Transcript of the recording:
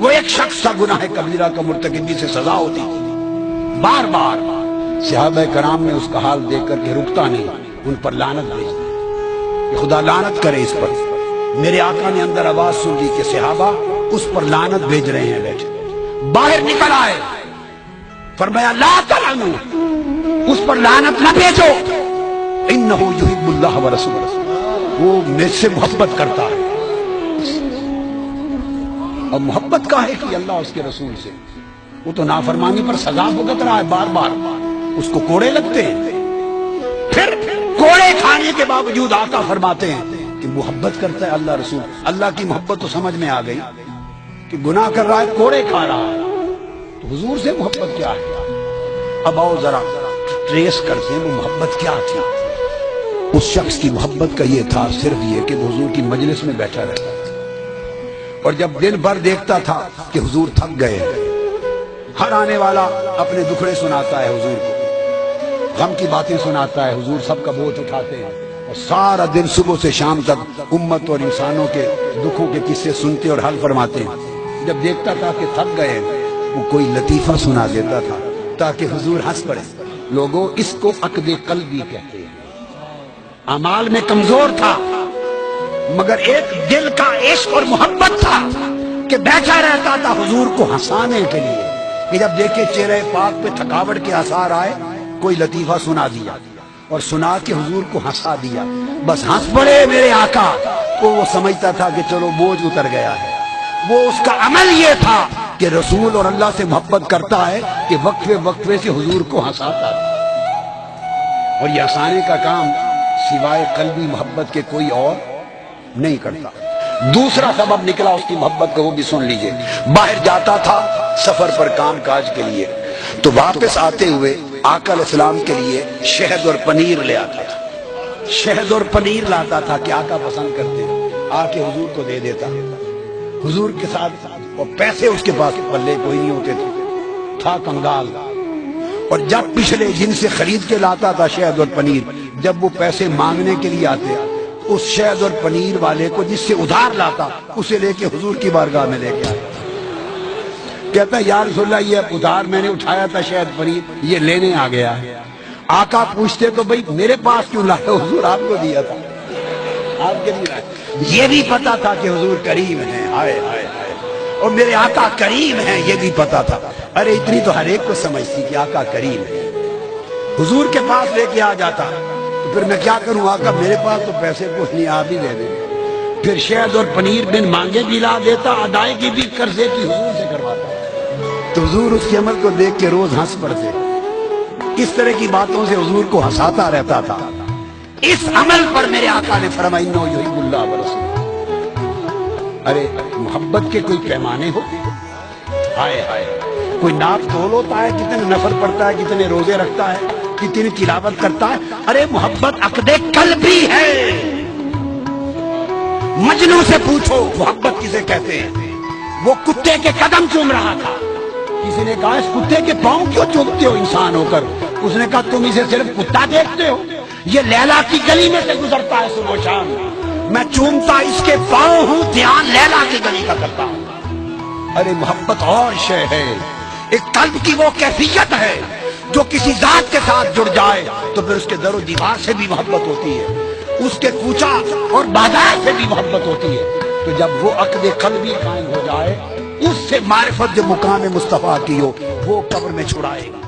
وہ ایک شخص تھا گناہ کبیرہ کا مرتکب جسے سزا ہوتی تھی، بار بار صحابہ کرام نے اس کا حال دیکھ کر کے رکتا نہیں، ان پر لعنت بھیج دی کہ خدا لعنت کرے اس پر۔ میرے آقا نے اندر آواز سن لی کہ صحابہ اس پر لعنت بھیج رہے ہیں، بیٹھے باہر نکل آئے، فرمایا لا تلعنوا، اس پر لعنت نہ بھیجو، انہ یحب اللہ ورسولہ، وہ مجھ سے محبت کرتا ہے۔ اور محبت کا ہے کہ اللہ اس کے رسول سے، وہ تو نافرمانی پر سزا بھگت رہا ہے بار بار، اس کو کوڑے لگتے ہیں، پھر کوڑے کھانے کے باوجود آقا فرماتے ہیں کہ محبت کرتا ہے اللہ رسول۔ اللہ کی محبت تو سمجھ میں آ گئی کہ گناہ کر رہا ہے، کوڑے کھا رہا ہے، تو حضور سے محبت کیا ہے؟ اب آؤ ذرا ٹریس کرتے ہیں وہ محبت کیا تھی۔ اس شخص کی محبت کا یہ تھا صرف یہ کہ وہ حضور کی مجلس میں بیٹھا رہتا تھا، اور جب دن بھر دیکھتا تھا کہ حضور تھک گئے، ہر آنے والا اپنے دکھڑے سناتا ہے حضور کو، غم کی باتیں سناتا ہے، حضور سب کا بوجھ اٹھاتے ہیں، اور سارا دن صبح سے شام تک امت اور انسانوں کے دکھوں کے قصے سنتے اور حل فرماتے ہیں۔ جب دیکھتا تھا کہ تھک گئے، وہ کوئی لطیفہ سنا دیتا تھا تاکہ حضور ہنس پڑے۔ لوگوں اس کو عقد قلبی کہتے ہیں۔ اعمال میں کمزور تھا مگر ایک دل کا عشق اور محبت تھا کہ بیٹھا رہتا تھا حضور کو ہنسانے کے لیے، کہ جب دیکھے چہرے پاک پہ تھکاوٹ کے آثار آئے، کوئی لطیفہ سنا دیا اور سنا کے حضور کو ہنسا دیا، بس ہنس پڑے میرے آقا، تو وہ سمجھتا تھا کہ چلو بوجھ اتر گیا ہے۔ وہ اس کا عمل یہ تھا کہ رسول اور اللہ سے محبت کرتا ہے کہ وقفے وقفے سے حضور کو ہنساتا تھا، اور یہ ہنسانے کا کام سوائے قلبی محبت کے کوئی اور نہیں کرتا۔ دوسرا سبب نکلا اس کی محبت کا، وہ بھی سن لیجئے۔ باہر جاتا تھا سفر پر کام کاج کے لیے، تو واپس آتے ہوئے آقا علیہ السلام کے لیے شہد اور پنیر لے آتا تھا، شہد اور پنیر لاتا تھا کہ آقا پسند کرتے، آ کے حضور کو دے دیتا، حضور کے ساتھ، اور پیسے اس کے پاس پلے کوئی نہیں ہوتے تھے، تھا کنگال، اور جب پچھلے جن سے خرید کے لاتا تھا شہد اور پنیر، جب وہ پیسے مانگنے کے لیے آتے، اس شہد اور پنیر والے کو جس سے ادھار لاتا، اسے لے کے حضور کی بارگاہ میں لے کے آیا، کہتا یا رسول اللہ یہ ادھار میں نے اٹھایا تھا شہد پنیر، یہ لینے آ گیا ہے۔ آقا پوچھتے تو بھئی میرے پاس کیوں لائے؟ حضور آپ کو دیا تھا، آپ کے لیے لائے۔ یہ بھی پتا تھا کہ حضور کریم ہیں، ہائے ہائے ہائے، اور میرے آقا کریم ہیں یہ بھی پتا تھا۔ ارے اتنی تو ہر ایک کو سمجھ تھی کہ آقا کریم ہے، حضور کے پاس لے کے آ جاتا، تو پھر میں کیا کروں آقا، میرے پاس تو پیسے کچھ نہیں، آپ ہی دے دیں۔ پھر شہد اور پنیر بن مانگے بھی لا دیتا، ادائیگی بھی قرضے کی حضور سے کرواتا، تو حضور اس کے عمل کو دیکھ کے روز ہنس پڑتے۔ اس طرح کی باتوں سے حضور کو ہنساتا رہتا تھا۔ اس عمل پر میرے آقا نے فرمایا انہ یحب اللہ ورسولہ۔ ارے محبت کے کوئی پیمانے ہوتے ہیں؟ ہائے ہائے، کوئی ناپ تول ہوتا ہے کتنے نفل پڑتا ہے، کتنے روزے رکھتا ہے، کتنی تلاوت کرتا ہے؟ ارے محبت عقد قلبی ہے۔ مجنوں سے پوچھو محبت کسے کہتے ہیں؟ وہ کتے کے قدم چوم رہا تھا، کسی نے کہا اس کتے کے پاؤں کیوں چومتے ہو انسان ہو کر؟ اس نے کہا تم اسے صرف کتا دیکھتے ہو، یہ لیلا کی گلی میں سے گزرتا ہے صبح و شام، میں چومتا اس کے پاؤں ہوں، دھیان لیلا کی گلی کا کرتا ہوں۔ ارے محبت اور شے ہے، ایک قلب کی وہ کیفیت ہے جو کسی ذات کے ساتھ جڑ جائے تو پھر اس کے در و دیوار سے بھی محبت ہوتی ہے، اس کے کوچہ اور بازار سے بھی محبت ہوتی ہے۔ تو جب وہ عقد قلبی قائم ہو جائے، اس سے معرفت جو مقام مصطفیٰ کی ہو وہ قبر میں چھڑائے گا۔